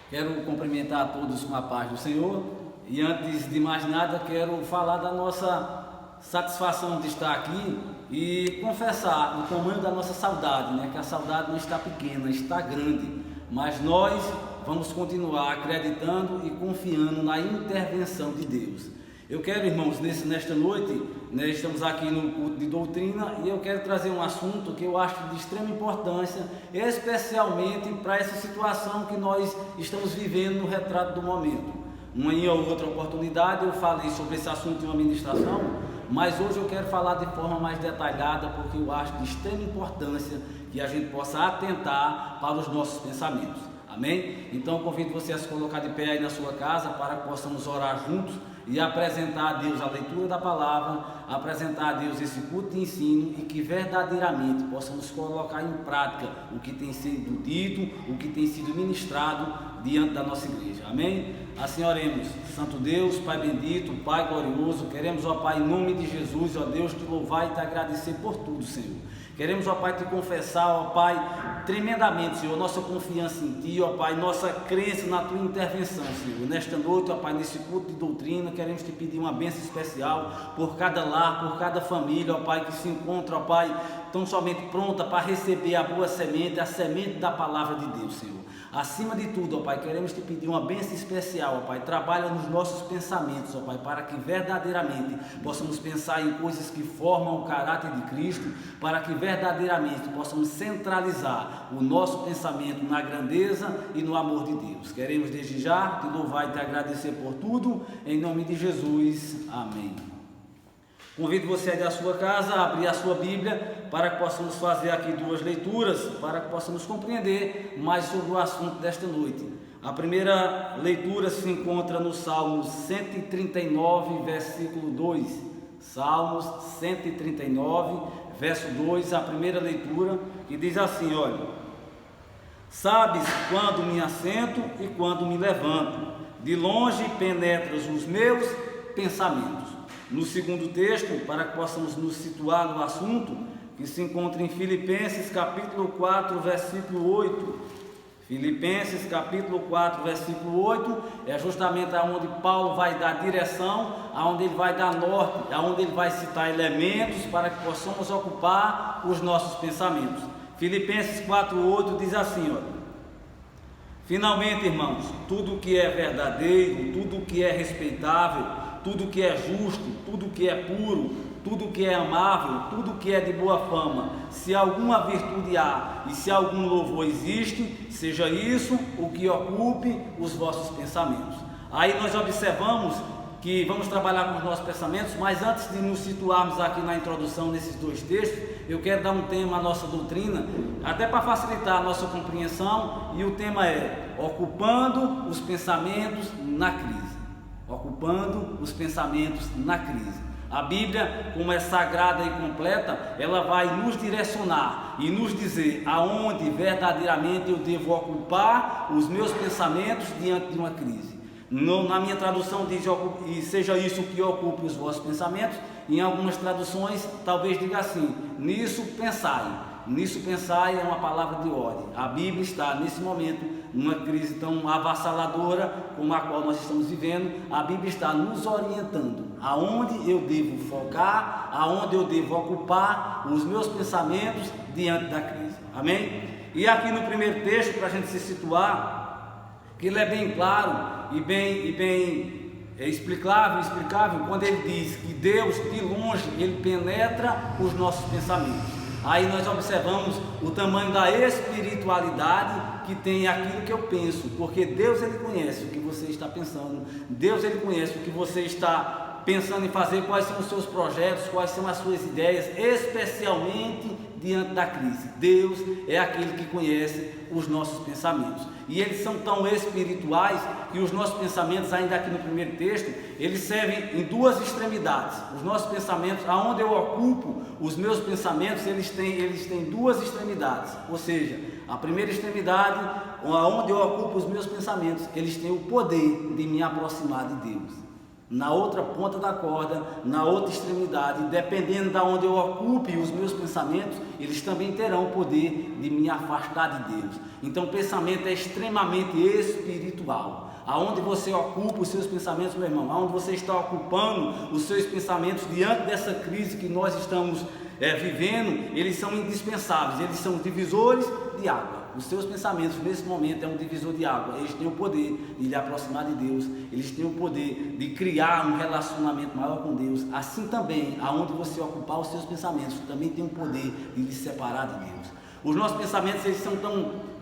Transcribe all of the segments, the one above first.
Quero cumprimentar a todos com a paz do Senhor e antes de mais nada quero falar da nossa satisfação de estar aqui e confessar o tamanho da nossa saudade, que a saudade não está pequena, está grande, mas nós vamos continuar acreditando e confiando na intervenção de Deus. Eu quero, irmãos, nesta noite, estamos aqui no culto de doutrina e eu quero trazer um assunto que eu acho de extrema importância, especialmente para essa situação que nós estamos vivendo no retrato do momento. Uma e outra oportunidade eu falei sobre esse assunto em uma ministração, mas hoje eu quero falar de forma mais detalhada porque eu acho de extrema importância que a gente possa atentar para os nossos pensamentos. Amém? Então convido você a se colocar de pé aí na sua casa para que possamos orar juntos e apresentar a Deus a leitura da palavra, apresentar a Deus esse culto de ensino e que verdadeiramente possamos colocar em prática o que tem sido dito, o que tem sido ministrado diante da nossa igreja. Amém? Assim oremos. Santo Deus, Pai bendito, Pai glorioso, queremos, ó Pai, em nome de Jesus, ó Deus, te louvar e te agradecer por tudo, Senhor. Queremos, ó Pai, te confessar, ó Pai, tremendamente, Senhor, nossa confiança em Ti, ó Pai, nossa crença na Tua intervenção, Senhor. Nesta noite, ó Pai, nesse culto de doutrina, queremos te pedir uma bênção especial por cada lar, por cada família, ó Pai, que se encontra, ó Pai, tão somente pronta para receber a boa semente, a semente da palavra de Deus, Senhor. Acima de tudo, ó Pai, queremos te pedir uma bênção especial, ó Pai, trabalha nos nossos pensamentos, ó Pai, para que verdadeiramente possamos pensar em coisas que formam o caráter de Cristo, para que verdadeiramente possamos centralizar o nosso pensamento na grandeza e no amor de Deus. Queremos desde já te louvar e te agradecer por tudo, em nome de Jesus, amém. Convido você a ir à sua casa, a abrir a sua Bíblia, para que possamos fazer aqui duas leituras, para que possamos compreender mais sobre o assunto desta noite. A primeira leitura se encontra no Salmos 139, versículo 2. Salmos 139, verso 2, a primeira leitura, que diz assim, olha: Sabes quando me assento e quando me levanto, de longe penetras os meus pensamentos. No segundo texto, para que possamos nos situar no assunto, que se encontra em Filipenses capítulo 4, versículo 8. Filipenses capítulo 4, versículo 8, é justamente aonde Paulo vai dar direção, aonde ele vai dar norte, aonde ele vai citar elementos para que possamos ocupar os nossos pensamentos. Filipenses 4, 8 diz assim, olha: Finalmente, irmãos, tudo que é verdadeiro, tudo que é respeitável, tudo que é justo, tudo que é puro, tudo que é amável, tudo que é de boa fama, se alguma virtude há e se algum louvor existe, seja isso o que ocupe os vossos pensamentos. Aí nós observamos que vamos trabalhar com os nossos pensamentos, mas antes de nos situarmos aqui na introdução nesses dois textos, eu quero dar um tema à nossa doutrina, até para facilitar a nossa compreensão, e o tema é ocupando os pensamentos na crise. Ocupando os pensamentos na crise. A Bíblia, como é sagrada e completa, ela vai nos direcionar e nos dizer aonde verdadeiramente eu devo ocupar os meus pensamentos diante de uma crise. Na minha tradução diz, e seja isso que ocupe os vossos pensamentos. Em algumas traduções talvez diga assim, nisso pensai. Nisso pensai é uma palavra de ordem. A Bíblia está nesse momento numa crise tão avassaladora como a qual nós estamos vivendo. A Bíblia está nos orientando aonde eu devo focar, aonde eu devo ocupar os meus pensamentos diante da crise. Amém? E aqui no primeiro texto, para a gente se situar, que ele é bem claro e bem explicável, quando ele diz que Deus de longe ele penetra os nossos pensamentos. Aí nós observamos o tamanho da espiritualidade que tem aquilo que eu penso, porque Deus ele conhece o que você está pensando, Deus ele conhece o que você está pensando em fazer, quais são os seus projetos, quais são as suas ideias, especialmente diante da crise. Deus é aquele que conhece os nossos pensamentos, e eles são tão espirituais que os nossos pensamentos, ainda aqui no primeiro texto, eles servem em duas extremidades. Os nossos pensamentos, aonde eu ocupo os meus pensamentos, eles têm duas extremidades, ou seja, a primeira extremidade, aonde eu ocupo os meus pensamentos, eles têm o poder de me aproximar de Deus. na outra ponta da corda, na outra extremidade, dependendo de onde eu ocupe os meus pensamentos, eles também terão o poder de me afastar de Deus. Então o pensamento é extremamente espiritual. Aonde você ocupa os seus pensamentos, meu irmão, aonde você está ocupando os seus pensamentos diante dessa crise que nós estamos vivendo, eles são indispensáveis, eles são divisores de água. Os seus pensamentos nesse momento é um divisor de água. Eles têm o poder de lhe aproximar de Deus, eles têm o poder de criar um relacionamento maior com Deus. Assim também, aonde você ocupar os seus pensamentos, também tem o poder de lhe separar de Deus. Os nossos pensamentos, eles são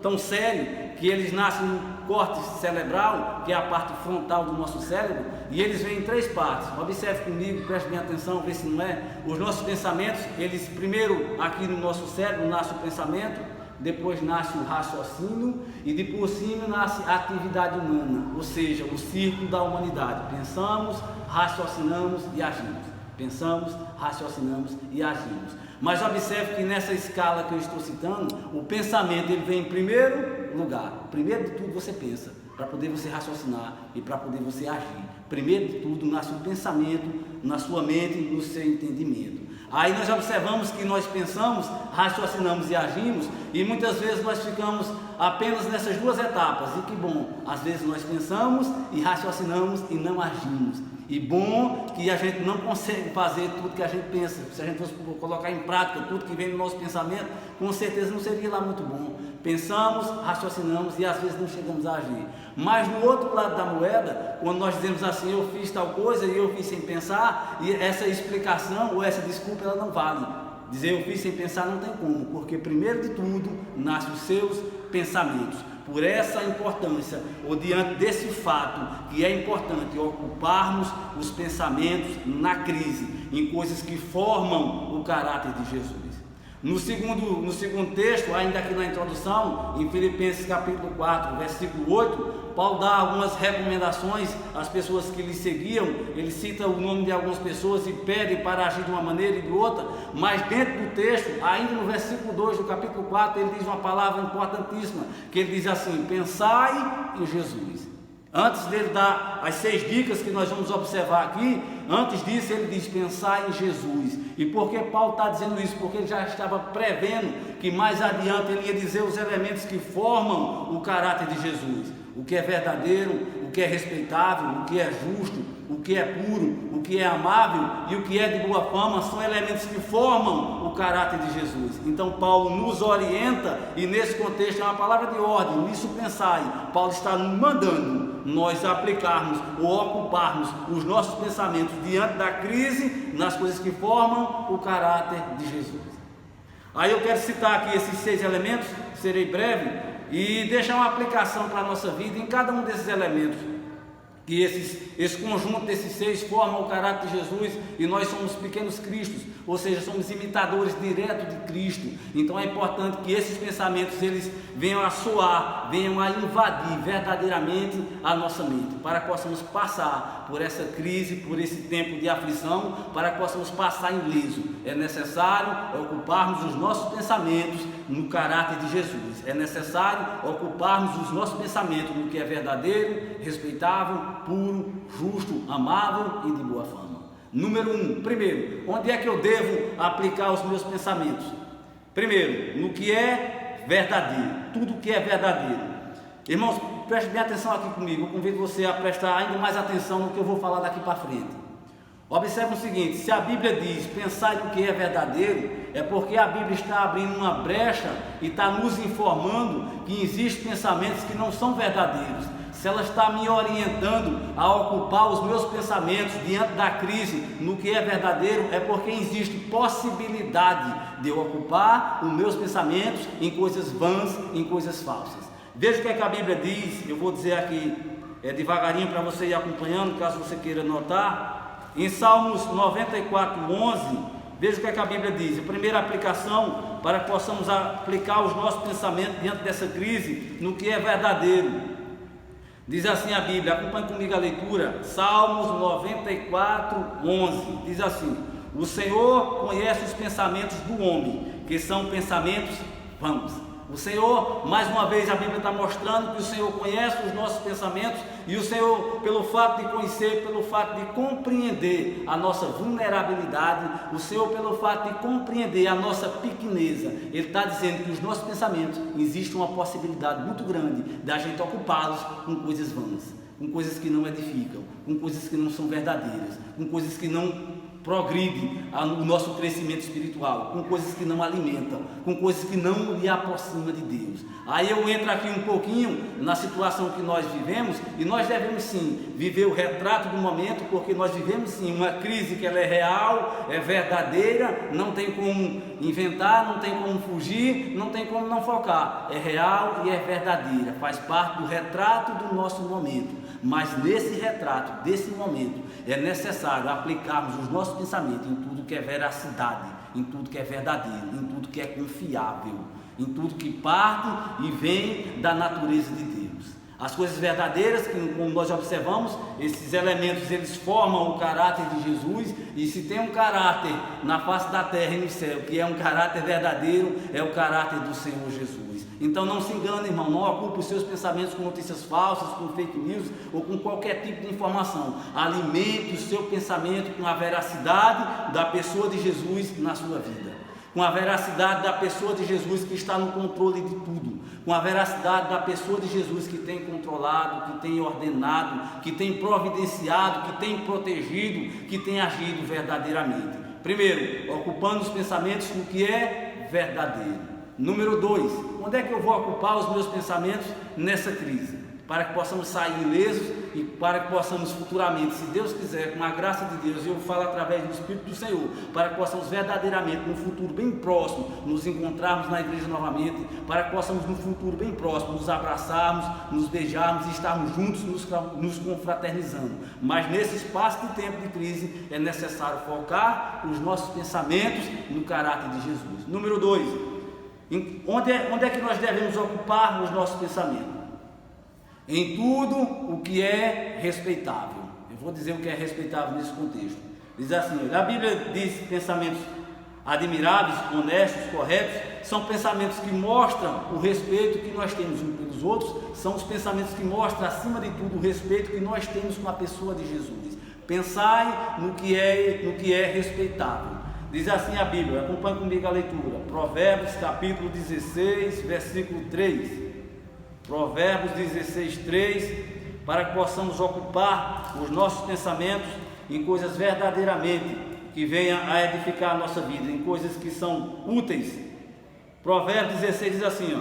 tão sérios que eles nascem no córtex cerebral, que é a parte frontal do nosso cérebro, e eles vêm em 3 partes. Observe comigo, preste bem atenção, vê se não é. Os nossos pensamentos, eles primeiro aqui no nosso cérebro nasce o pensamento, depois nasce o raciocínio e depois cima nasce a atividade humana, ou seja, o círculo da humanidade. Pensamos, raciocinamos e agimos. Pensamos, raciocinamos e agimos. Mas observe que nessa escala que eu estou citando, o pensamento ele vem em primeiro lugar. Primeiro de tudo você pensa, para poder você raciocinar e para poder você agir. Primeiro de tudo nasce o pensamento na sua mente, no seu entendimento. Aí nós observamos que nós pensamos, raciocinamos e agimos, e muitas vezes nós ficamos apenas nessas 2 etapas. E que bom, às vezes nós pensamos e raciocinamos e não agimos. E bom que a gente não consegue fazer tudo que a gente pensa. Se a gente fosse colocar em prática tudo que vem no nosso pensamento, com certeza não seria lá muito bom. Pensamos, raciocinamos e às vezes não chegamos a agir. Mas no outro lado da moeda, quando nós dizemos assim, eu fiz tal coisa e eu fiz sem pensar, e essa explicação ou essa desculpa ela não vale. Dizer eu fiz sem pensar não tem como, porque primeiro de tudo nascem os seus pensamentos. Por essa importância, ou diante desse fato, que é importante ocuparmos os pensamentos na crise, em coisas que formam o caráter de Jesus. No segundo texto, ainda aqui na introdução, em Filipenses capítulo 4, versículo 8, Paulo dá algumas recomendações às pessoas que lhe seguiam. Ele cita o nome de algumas pessoas e pede para agir de uma maneira e de outra, mas dentro do texto, ainda no versículo 2 do capítulo 4, ele diz uma palavra importantíssima, que ele diz assim: pensai em Jesus. Antes dele dar as 6 dicas que nós vamos observar aqui, antes disso ele diz pensar em Jesus. E por que Paulo está dizendo isso? Porque ele já estava prevendo que mais adiante ele ia dizer os elementos que formam o caráter de Jesus. O que é verdadeiro, o que é respeitável, o que é justo, o que é puro, o que é amável e o que é de boa fama são elementos que formam o caráter de Jesus. Então Paulo nos orienta e nesse contexto é uma palavra de ordem, nisso pensai. Paulo está nos mandando nós aplicarmos ou ocuparmos os nossos pensamentos diante da crise nas coisas que formam o caráter de Jesus. Aí eu quero citar aqui esses 6 elementos, serei breve, e deixar uma aplicação para a nossa vida em cada um desses elementos, que esse conjunto desses 6 formam o caráter de Jesus, e nós somos pequenos cristos, ou seja, somos imitadores diretos de Cristo. Então é importante que esses pensamentos eles venham a soar, venham a invadir verdadeiramente a nossa mente, para que possamos passar por essa crise, por esse tempo de aflição, para que possamos passar ileso. É necessário ocuparmos os nossos pensamentos no caráter de Jesus. É necessário ocuparmos os nossos pensamentos no que é verdadeiro, respeitável, puro, justo, amável e de boa fama. Número 1, primeiro, onde é que eu devo aplicar os meus pensamentos? Primeiro, no que é verdadeiro, tudo que é verdadeiro. Irmãos, preste bem atenção aqui comigo, eu convido você a prestar ainda mais atenção no que eu vou falar daqui para frente. Observe o seguinte: se a Bíblia diz pensar no que é verdadeiro, é porque a Bíblia está abrindo uma brecha e está nos informando que existem pensamentos que não são verdadeiros. Se ela está me orientando a ocupar os meus pensamentos diante da crise no que é verdadeiro, é porque existe possibilidade de eu ocupar os meus pensamentos em coisas vãs, em coisas falsas. Veja o que é que a Bíblia diz. Eu vou dizer aqui devagarinho para você ir acompanhando, caso você queira anotar. Em Salmos 94, 11, veja o que é que a Bíblia diz. A primeira aplicação para que possamos aplicar os nossos pensamentos diante dessa crise no que é verdadeiro. Diz assim a Bíblia, acompanhe comigo a leitura, Salmos 94, 11, diz assim: o Senhor conhece os pensamentos do homem, que são pensamentos vãos. O Senhor, mais uma vez, a Bíblia está mostrando que o Senhor conhece os nossos pensamentos, e o Senhor, pelo fato de conhecer, pelo fato de compreender a nossa vulnerabilidade, o Senhor, pelo fato de compreender a nossa pequeneza, Ele está dizendo que os nossos pensamentos, existe uma possibilidade muito grande da gente ocupá-los com coisas vãs, com coisas que não edificam, com coisas que não são verdadeiras, com coisas que não progride o nosso crescimento espiritual, com coisas que não alimentam, com coisas que não lhe aproximam de Deus. Aí eu entro aqui um pouquinho na situação que nós vivemos, e nós devemos sim viver o retrato do momento, porque nós vivemos sim uma crise que ela é real, é verdadeira, não tem como inventar, não tem como fugir, não tem como não focar, é real e é verdadeira, faz parte do retrato do nosso momento. Mas nesse retrato, desse momento, é necessário aplicarmos os nossos pensamentos em tudo que é veracidade, em tudo que é verdadeiro, em tudo que é confiável, em tudo que parte e vem da natureza de Deus. As coisas verdadeiras, que como nós observamos, esses elementos eles formam o caráter de Jesus, e se tem um caráter na face da terra e no céu, que é um caráter verdadeiro, é o caráter do Senhor Jesus. Então não se engane, irmão, não ocupe os seus pensamentos com notícias falsas, com fake news ou com qualquer tipo de informação. Alimente o seu pensamento com a veracidade da pessoa de Jesus na sua vida, com a veracidade da pessoa de Jesus que está no controle de tudo, com a veracidade da pessoa de Jesus que tem controlado, que tem ordenado, que tem providenciado, que tem protegido, que tem agido verdadeiramente. Primeiro, ocupando os pensamentos com o que é verdadeiro. Número 2, onde é que eu vou ocupar os meus pensamentos nessa crise? Para que possamos sair ilesos e para que possamos futuramente, se Deus quiser, com a graça de Deus, eu falo através do Espírito do Senhor, para que possamos verdadeiramente, no futuro bem próximo, nos encontrarmos na igreja novamente, para que possamos no futuro bem próximo, nos abraçarmos, nos beijarmos e estarmos juntos, nos confraternizando. Mas nesse espaço de tempo de crise, é necessário focar os nossos pensamentos no caráter de Jesus. Número 2, onde é que nós devemos ocupar os nossos pensamentos? Em tudo o que é respeitável. Eu vou dizer o que é respeitável nesse contexto. Diz assim, a Bíblia diz pensamentos admiráveis, honestos, corretos, são pensamentos que mostram o respeito que nós temos uns pelos outros, são os pensamentos que mostram, acima de tudo, o respeito que nós temos com a pessoa de Jesus. Pensai no que é respeitável. Diz assim a Bíblia, acompanhe comigo a leitura, Provérbios capítulo 16, versículo 3. Provérbios 16, 3, para que possamos ocupar os nossos pensamentos em coisas verdadeiramente que venham a edificar a nossa vida, em coisas que são úteis. Provérbios 16 diz assim,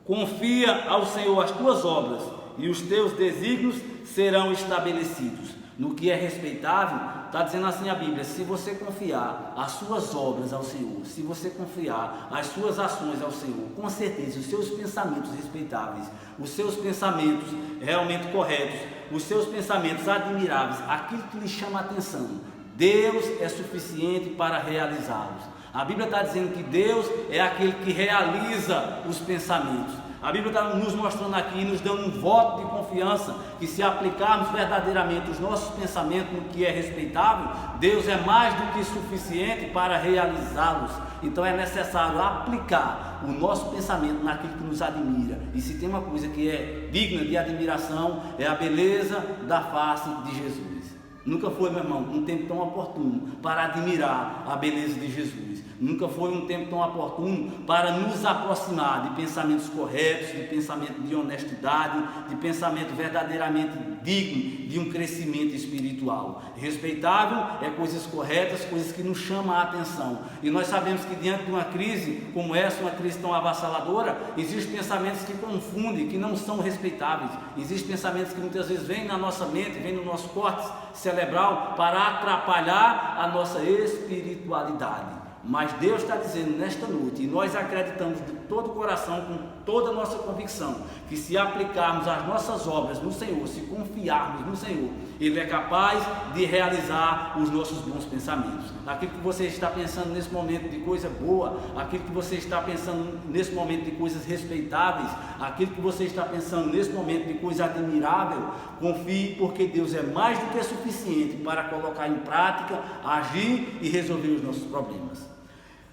confia ao Senhor as tuas obras e os teus desígnios serão estabelecidos. No que é respeitável, está dizendo assim a Bíblia, se você confiar as suas obras ao Senhor, se você confiar as suas ações ao Senhor, com certeza os seus pensamentos respeitáveis, os seus pensamentos realmente corretos, os seus pensamentos admiráveis, aquilo que lhe chama a atenção, Deus é suficiente para realizá-los. A Bíblia está dizendo que Deus é aquele que realiza os pensamentos. A Bíblia está nos mostrando aqui, nos dando um voto de confiança, que se aplicarmos verdadeiramente os nossos pensamentos no que é respeitável, Deus é mais do que suficiente para realizá-los. Então é necessário aplicar o nosso pensamento naquilo que nos admira. E se tem uma coisa que é digna de admiração, é a beleza da face de Jesus. Nunca foi, meu irmão, um tempo tão oportuno para admirar a beleza de Jesus. Nunca foi um tempo tão oportuno para nos aproximar de pensamentos corretos, de pensamento de honestidade, de pensamento verdadeiramente digno de um crescimento espiritual. Respeitável é coisas corretas, coisas que nos chamam a atenção. E nós sabemos que diante de uma crise como essa, uma crise tão avassaladora, existem pensamentos que confundem, que não são respeitáveis. Existem pensamentos que muitas vezes vêm na nossa mente, vêm no nosso córtex cerebral para atrapalhar a nossa espiritualidade. Mas Deus está dizendo nesta noite, e nós acreditamos de todo o coração, com toda a nossa convicção, que se aplicarmos as nossas obras no Senhor, se confiarmos no Senhor, Ele é capaz de realizar os nossos bons pensamentos. Aquilo que você está pensando nesse momento de coisa boa, aquilo que você está pensando nesse momento de coisas respeitáveis, aquilo que você está pensando nesse momento de coisa admirável, confie, porque Deus é mais do que suficiente para colocar em prática, agir e resolver os nossos problemas.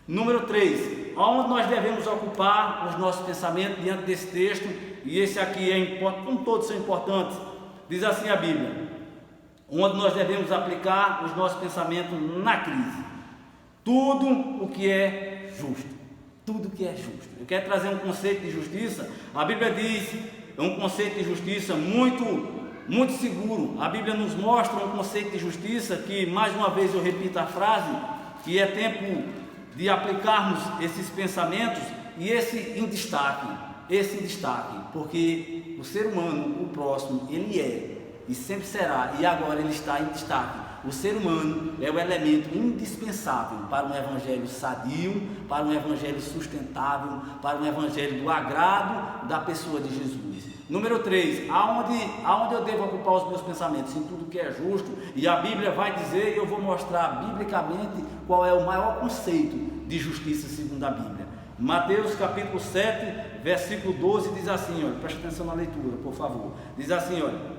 Número 3, aonde nós devemos ocupar os nossos pensamentos diante desse texto, e esse aqui é importante, como todos são importantes, diz assim a Bíblia, onde nós devemos aplicar os nossos pensamentos na crise. Tudo o que é justo, tudo o que é justo. Eu quero trazer um conceito de justiça. A Bíblia diz, é um conceito de justiça muito seguro. A Bíblia nos mostra um conceito de justiça que, mais uma vez eu repito a frase, que é tempo de aplicarmos esses pensamentos e esse em destaque, porque o ser humano, o próximo, ele é e sempre será, e agora ele está em destaque. O ser humano é o elemento indispensável para um evangelho sadio, para um evangelho sustentável, para um evangelho do agrado da pessoa de Jesus. Número 3, aonde eu devo ocupar os meus pensamentos? Em tudo que é justo. E a Bíblia vai dizer, e eu vou mostrar biblicamente qual é o maior conceito de justiça segundo a Bíblia. Mateus capítulo 7, versículo 12 diz assim, olha, preste atenção na leitura, por favor. Diz assim, olha: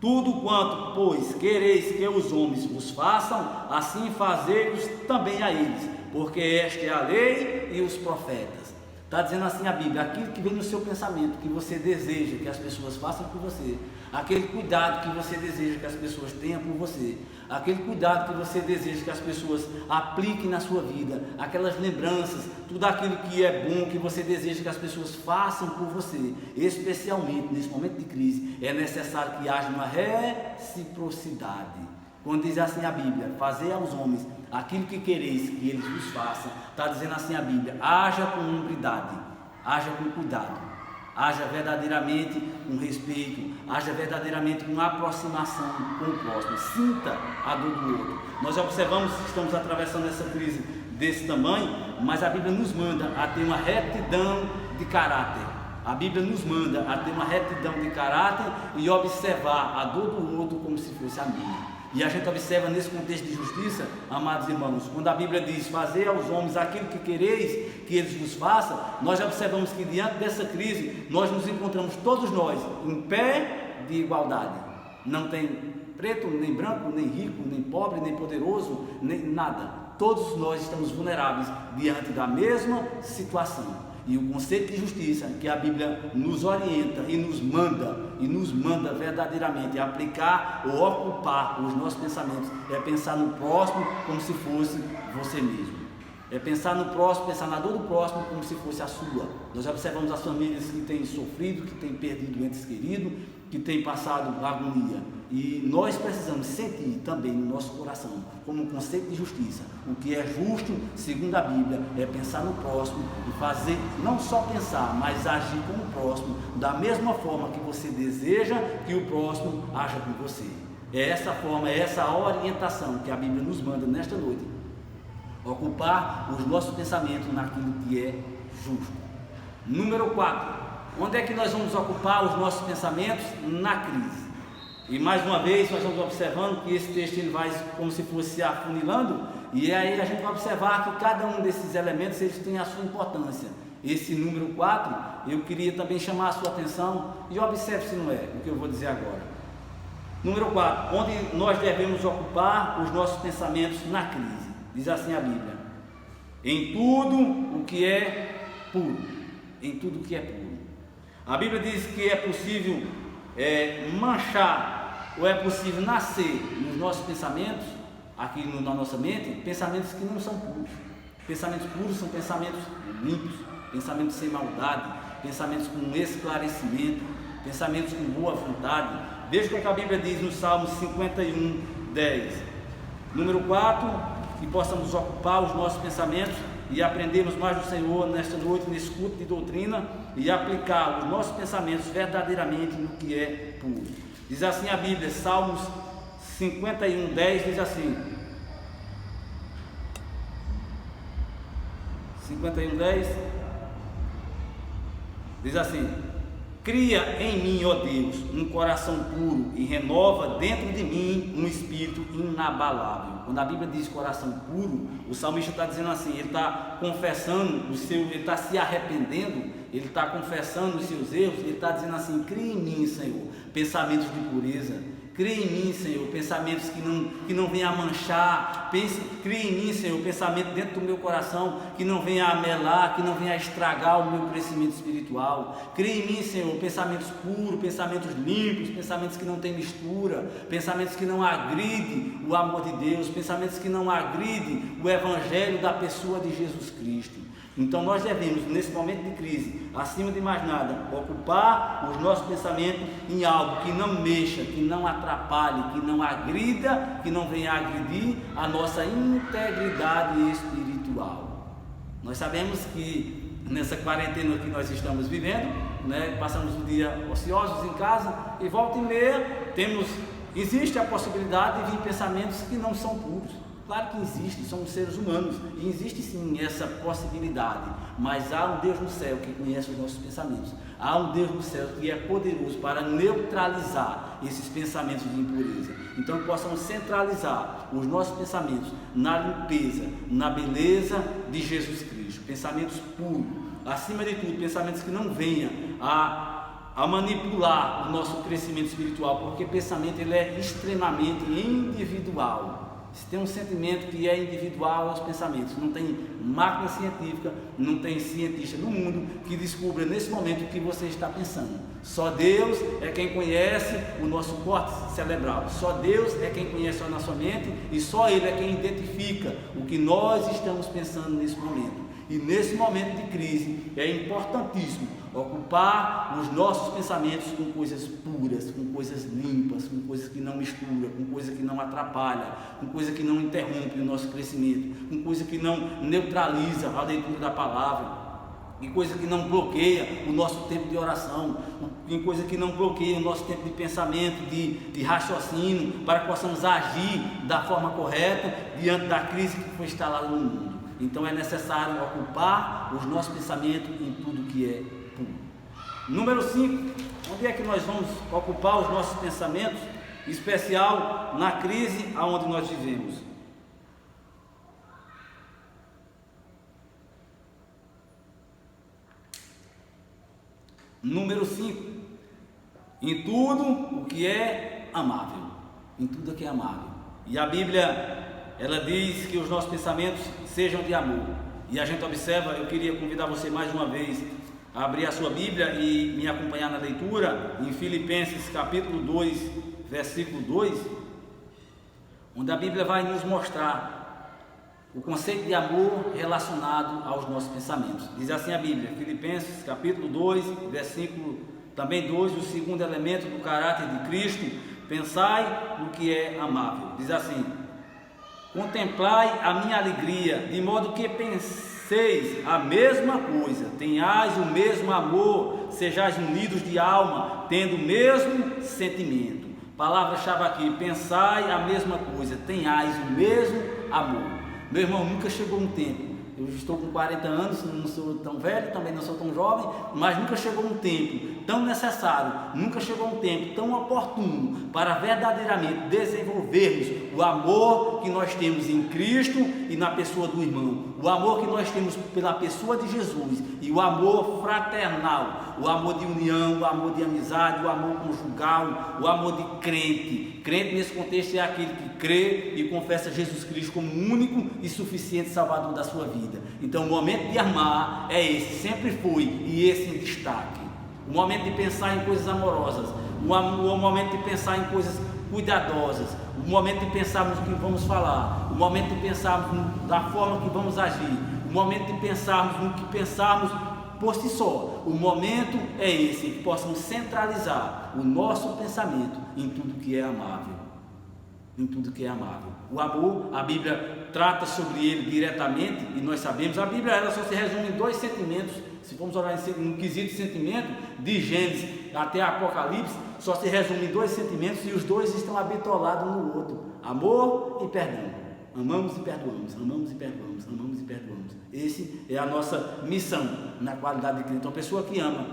tudo quanto, pois, quereis que os homens vos façam, assim fazei-os também a eles, porque esta é a lei e os profetas. Está dizendo assim a Bíblia, aquilo que vem no seu pensamento, que você deseja que as pessoas façam por você, aquele cuidado que você deseja que as pessoas tenham por você, aquele cuidado que você deseja que as pessoas apliquem na sua vida, aquelas lembranças, tudo aquilo que é bom, que você deseja que as pessoas façam por você, especialmente nesse momento de crise, é necessário que haja uma reciprocidade. Quando diz assim a Bíblia, fazei aos homens aquilo que quereis que eles vos façam, está dizendo assim a Bíblia, haja com hombridade, haja com cuidado, haja verdadeiramente com respeito, haja verdadeiramente com aproximação com o próximo, sinta a dor do outro. Nós observamos que estamos atravessando essa crise desse tamanho, mas a Bíblia nos manda a ter uma retidão de caráter. A Bíblia nos manda a ter uma retidão de caráter e observar a dor do outro como se fosse a minha. E a gente observa nesse contexto de justiça, amados irmãos, quando a Bíblia diz, fazer aos homens aquilo que quereis que eles vos façam, nós observamos que diante dessa crise, nós nos encontramos todos nós em pé de igualdade. Não tem preto, nem branco, nem rico, nem pobre, nem poderoso, nem nada. Todos nós estamos vulneráveis diante da mesma situação. E o conceito de justiça que a Bíblia nos orienta e nos manda verdadeiramente aplicar ou ocupar os nossos pensamentos, é pensar no próximo como se fosse você mesmo. É pensar no próximo, pensar na dor do próximo como se fosse a sua. Nós observamos as famílias que têm sofrido, que têm perdido entes queridos, que têm passado agonia. E nós precisamos sentir também no nosso coração, como um conceito de justiça, o que é justo, segundo a Bíblia, é pensar no próximo e fazer, não só pensar, mas agir com o próximo, da mesma forma que você deseja que o próximo haja com você. É essa forma, é essa orientação que a Bíblia nos manda nesta noite. Ocupar os nossos pensamentos naquilo que é justo. Número 4, onde é que nós vamos ocupar os nossos pensamentos? Na crise. E mais uma vez nós vamos observando que esse texto ele vai como se fosse se afunilando, e aí a gente vai observar que cada um desses elementos eles tem a sua importância. Esse número 4, eu queria também chamar a sua atenção, e observe se não é o que eu vou dizer agora. Número 4, onde nós devemos ocupar os nossos pensamentos na crise. Diz assim a Bíblia: em tudo o que é puro, em tudo o que é puro. A Bíblia diz que é possível manchar, ou é possível nascer nos nossos pensamentos, aqui na nossa mente, pensamentos que não são puros. Pensamentos puros são pensamentos limpos, pensamentos sem maldade, pensamentos com esclarecimento, pensamentos com boa vontade. Veja o que a Bíblia diz no Salmo 51, 10. Número 4, que possamos ocupar os nossos pensamentos e aprendermos mais do Senhor nesta noite, nesse culto de doutrina, e aplicar os nossos pensamentos verdadeiramente no que é puro. Diz assim a Bíblia, Salmos 51, 10, diz assim, 51, 10, diz assim: cria em mim, ó Deus, um coração puro e renova dentro de mim um espírito inabalável. Quando a Bíblia diz coração puro, o salmista está dizendo assim, ele está confessando ele está se arrependendo, ele está confessando os seus erros, ele está dizendo assim: cria em mim, Senhor, pensamentos de pureza, Cria em mim, Senhor, pensamentos que não venham a manchar. Cria em mim, Senhor, pensamento dentro do meu coração que não venha a melar, que não venha a estragar o meu crescimento espiritual. Cria em mim, Senhor, pensamentos puros, pensamentos limpos, pensamentos que não tem mistura, pensamentos que não agridem o amor de Deus, pensamentos que não agridem o evangelho da pessoa de Jesus Cristo. Então nós devemos, nesse momento de crise, acima de mais nada, ocupar os nossos pensamentos em algo que não mexa, que não atrapalhe, que não agrida, que não venha a agredir a nossa integridade espiritual. Nós sabemos que nessa quarentena que nós estamos vivendo, passamos o dia ociosos em casa e volta e meia existe a possibilidade de vir pensamentos que não são puros. Claro que existe, somos seres humanos e existe sim essa possibilidade, mas há um Deus no céu que conhece os nossos pensamentos, há um Deus no céu que é poderoso para neutralizar esses pensamentos de impureza. Então que possamos centralizar os nossos pensamentos na limpeza, na beleza de Jesus Cristo, pensamentos puros, acima de tudo, pensamentos que não venham a manipular o nosso crescimento espiritual, porque pensamento ele é extremamente individual. Se tem um sentimento que é individual, é os pensamentos. Não tem máquina científica, não tem cientista no mundo que descubra nesse momento o que você está pensando. Só Deus é quem conhece o nosso córtex cerebral. Só Deus é quem conhece a nossa mente e só Ele é quem identifica o que nós estamos pensando nesse momento. E nesse momento de crise é importantíssimo ocupar os nossos pensamentos com coisas puras, com coisas limpas, com coisas que não misturam, com coisas que não atrapalham, com coisas que não interrompem o nosso crescimento, com coisas que não neutraliza a leitura da palavra, em coisa que não bloqueia o nosso tempo de oração, em coisa que não bloqueia o nosso tempo de pensamento, de raciocínio, para que possamos agir da forma correta diante da crise que foi instalada no mundo. Então é necessário ocupar os nossos pensamentos em tudo que é puro. Número 5, onde é que nós vamos ocupar os nossos pensamentos, em especial na crise aonde nós vivemos? Número 5, em tudo o que é amável, em tudo o que é amável. E a Bíblia, ela diz que os nossos pensamentos sejam de amor. E a gente observa, eu queria convidar você mais uma vez a abrir a sua Bíblia e me acompanhar na leitura, em Filipenses capítulo 2, versículo 2, onde a Bíblia vai nos mostrar o conceito de amor relacionado aos nossos pensamentos. Diz assim a Bíblia, Filipenses capítulo 2, versículo também 2, o segundo elemento do caráter de Cristo: pensai no que é amável. Diz assim: contemplai a minha alegria, de modo que penseis a mesma coisa, tenhais o mesmo amor, sejais unidos de alma, tendo o mesmo sentimento. Palavra-chave aqui: pensai a mesma coisa, tenhais o mesmo amor. Meu irmão, nunca chegou um tempo, eu estou com 40 anos, não sou tão velho, também não sou tão jovem, mas nunca chegou um tempo tão necessário, nunca chegou um tempo tão oportuno para verdadeiramente desenvolvermos o amor que nós temos em Cristo e na pessoa do irmão, o amor que nós temos pela pessoa de Jesus e o amor fraternal, o amor de união, o amor de amizade, o amor conjugal, o amor de crente. Crente nesse contexto é aquele que crê e confessa Jesus Cristo como o único e suficiente Salvador da sua vida. Então o momento de amar é esse, sempre foi, e esse em destaque. O momento de pensar em coisas amorosas, o momento de pensar em coisas cuidadosas, o momento de pensarmos no que vamos falar, o momento de pensarmos da forma que vamos agir, o momento de pensarmos no que pensarmos por si só. O momento é esse, que possamos centralizar o nosso pensamento em tudo que é amável. Em tudo que é amável. O amor, a Bíblia trata sobre ele diretamente, e nós sabemos, a Bíblia ela só se resume em 2 sentimentos. Se formos olhar no quesito de sentimento, de Gênesis até Apocalipse, só se resume em 2 sentimentos, e os 2 estão habitolados um no outro: amor e perdão. Amamos e perdoamos, amamos e perdoamos, amamos e perdoamos. Esse é a nossa missão na qualidade de crente. Uma pessoa que ama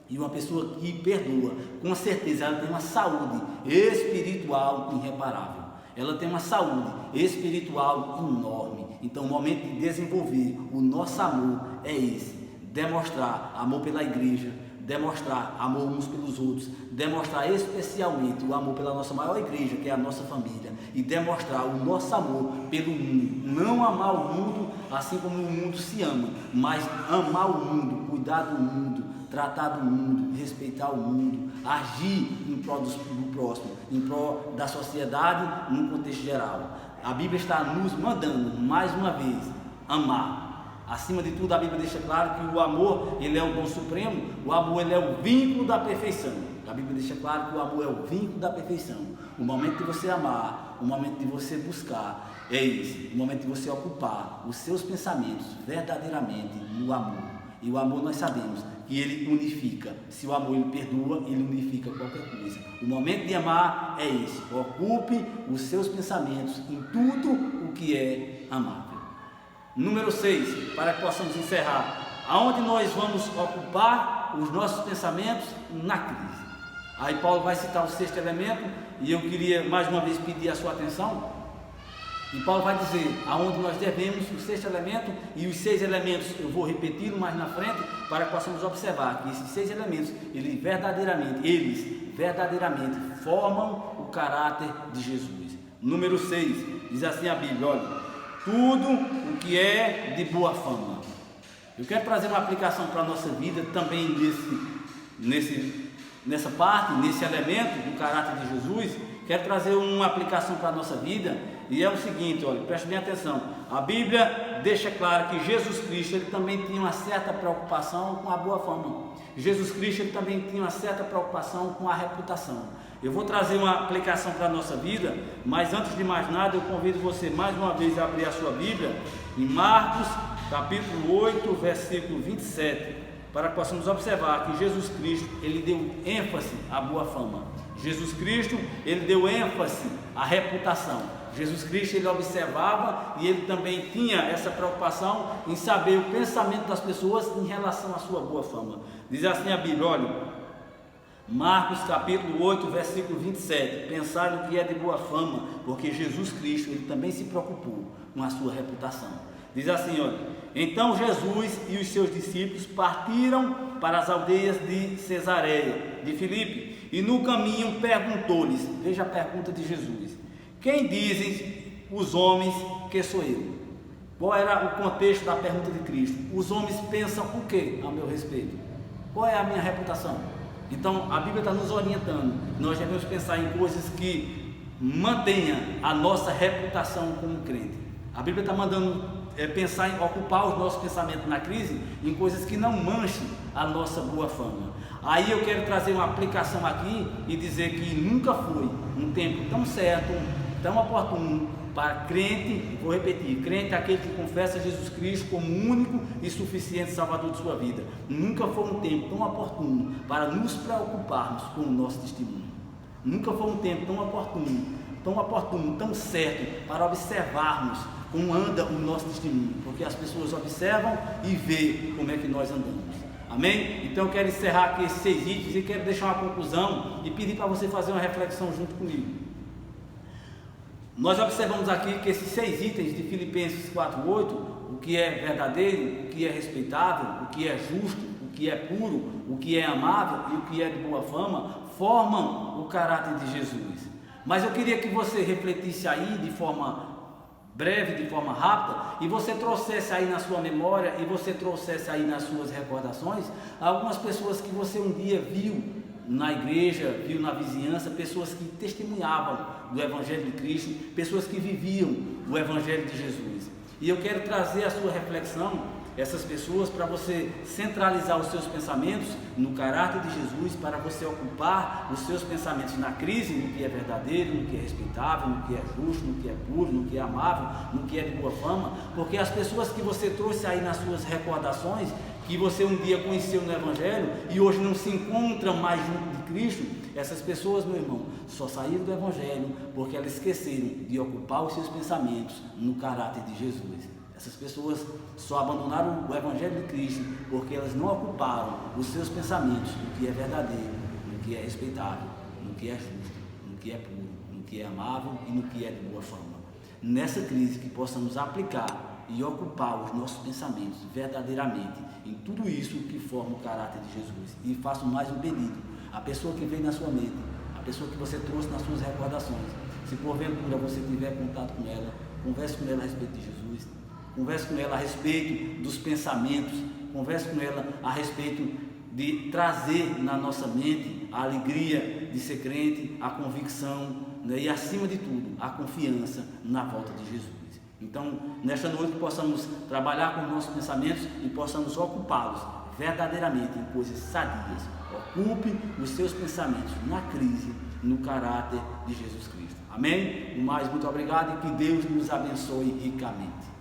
e uma pessoa que perdoa, com certeza ela tem uma saúde espiritual irreparável. Ela tem uma saúde espiritual enorme. Então o momento de desenvolver o nosso amor é esse: demonstrar amor pela igreja, demonstrar amor uns pelos outros, demonstrar especialmente o amor pela nossa maior igreja, que é a nossa família, e demonstrar o nosso amor pelo mundo. Não amar o mundo assim como o mundo se ama, mas amar o mundo, cuidar do mundo, tratar do mundo, respeitar o mundo, agir em prol do próximo, em prol da sociedade, num contexto geral. A Bíblia está nos mandando, mais uma vez, amar. Acima de tudo, a Bíblia deixa claro que o amor, ele é o dom supremo, o amor, ele é o vínculo da perfeição. A Bíblia deixa claro que o amor é o vínculo da perfeição. O momento de você amar, o momento de você buscar, é esse. O momento de você ocupar os seus pensamentos verdadeiramente no amor. E o amor, nós sabemos que ele unifica. Se o amor ele perdoa, ele unifica qualquer coisa. O momento de amar é esse. Ocupe os seus pensamentos em tudo o que é amável. Número 6, para que possamos encerrar. Aonde nós vamos ocupar os nossos pensamentos? Na crise. Aí Paulo vai citar o 6º elemento, e eu queria mais uma vez pedir a sua atenção. E Paulo vai dizer aonde nós devemos o 6º elemento, e os 6 elementos eu vou repeti-lo mais na frente, para que possamos observar que esses 6 elementos, eles verdadeiramente formam o caráter de Jesus. Número 6, diz assim a Bíblia, olha: tudo o que é de boa fama. Eu quero trazer uma aplicação para a nossa vida também nessa parte, nesse elemento do caráter de Jesus. Quero trazer uma aplicação para a nossa vida, e é o seguinte, olha, preste bem atenção. A Bíblia deixa claro que Jesus Cristo, ele também tinha uma certa preocupação com a boa fama. Jesus Cristo, ele também tinha uma certa preocupação com a reputação. Eu vou trazer uma aplicação para a nossa vida, mas antes de mais nada, eu convido você mais uma vez a abrir a sua Bíblia em Marcos, capítulo 8, versículo 27, para que possamos observar que Jesus Cristo, ele deu ênfase à boa fama. Jesus Cristo, ele deu ênfase à reputação. Jesus Cristo, ele observava e ele também tinha essa preocupação em saber o pensamento das pessoas em relação à sua boa fama. Diz assim a Bíblia, olha, Marcos capítulo 8, versículo 27, pensar no que é de boa fama, porque Jesus Cristo, ele também se preocupou com a sua reputação. Diz assim, olha, então Jesus e os seus discípulos partiram para as aldeias de Cesareia de Filipe, e no caminho perguntou-lhes, veja a pergunta de Jesus: quem dizem os homens que sou eu? Qual era o contexto da pergunta de Cristo? Os homens pensam o que a meu respeito? Qual é a minha reputação? Então a Bíblia está nos orientando, nós devemos pensar em coisas que mantenham a nossa reputação como crente. A Bíblia está mandando pensar em ocupar os nossos pensamentos na crise em coisas que não manchem a nossa boa fama. Aí eu quero trazer uma aplicação aqui e dizer que nunca foi um tempo tão certo, tão oportuno para crente, vou repetir, crente é aquele que confessa Jesus Cristo como único e suficiente Salvador de sua vida. Nunca foi um tempo tão oportuno para nos preocuparmos com o nosso testemunho. Nunca foi um tempo tão oportuno, tão certo para observarmos como anda o nosso testemunho, porque as pessoas observam e veem como é que nós andamos. Amém? Então eu quero encerrar aqui esses 6 itens e quero deixar uma conclusão e pedir para você fazer uma reflexão junto comigo. Nós observamos aqui que esses 6 itens de Filipenses 4:8, o que é verdadeiro, o que é respeitável, o que é justo, o que é puro, o que é amável e o que é de boa fama, formam o caráter de Jesus. Mas eu queria que você refletisse aí de forma breve, de forma rápida, e você trouxesse aí na sua memória, e você trouxesse aí nas suas recordações, algumas pessoas que você um dia viu na igreja, viu na vizinhança, pessoas que testemunhavam do Evangelho de Cristo, pessoas que viviam o Evangelho de Jesus. E eu quero trazer a sua reflexão, essas pessoas, para você centralizar os seus pensamentos no caráter de Jesus, para você ocupar os seus pensamentos na crise, no que é verdadeiro, no que é respeitável, no que é justo, no que é puro, no que é amável, no que é de boa fama, porque as pessoas que você trouxe aí nas suas recordações, que você um dia conheceu no Evangelho e hoje não se encontram mais junto de Cristo, essas pessoas, meu irmão, só saíram do Evangelho porque elas esqueceram de ocupar os seus pensamentos no caráter de Jesus. Essas pessoas só abandonaram o Evangelho de Cristo porque elas não ocuparam os seus pensamentos no que é verdadeiro, no que é respeitável, no que é justo, no que é puro, no que é amável e no que é de boa fama. Nessa crise que possamos aplicar e ocupar os nossos pensamentos verdadeiramente em tudo isso que forma o caráter de Jesus. E faço mais um pedido: a pessoa que veio na sua mente, a pessoa que você trouxe nas suas recordações, se porventura você tiver contato com ela, converse com ela a respeito de Jesus, converse com ela a respeito dos pensamentos, converse com ela a respeito de trazer na nossa mente a alegria de ser crente, a convicção, né? E acima de tudo, a confiança na volta de Jesus. Então, nesta noite possamos trabalhar com os nossos pensamentos e possamos ocupá-los verdadeiramente em coisas sadias. Ocupe os seus pensamentos na crise, no caráter de Jesus Cristo. Amém? No mais, muito obrigado e que Deus nos abençoe ricamente.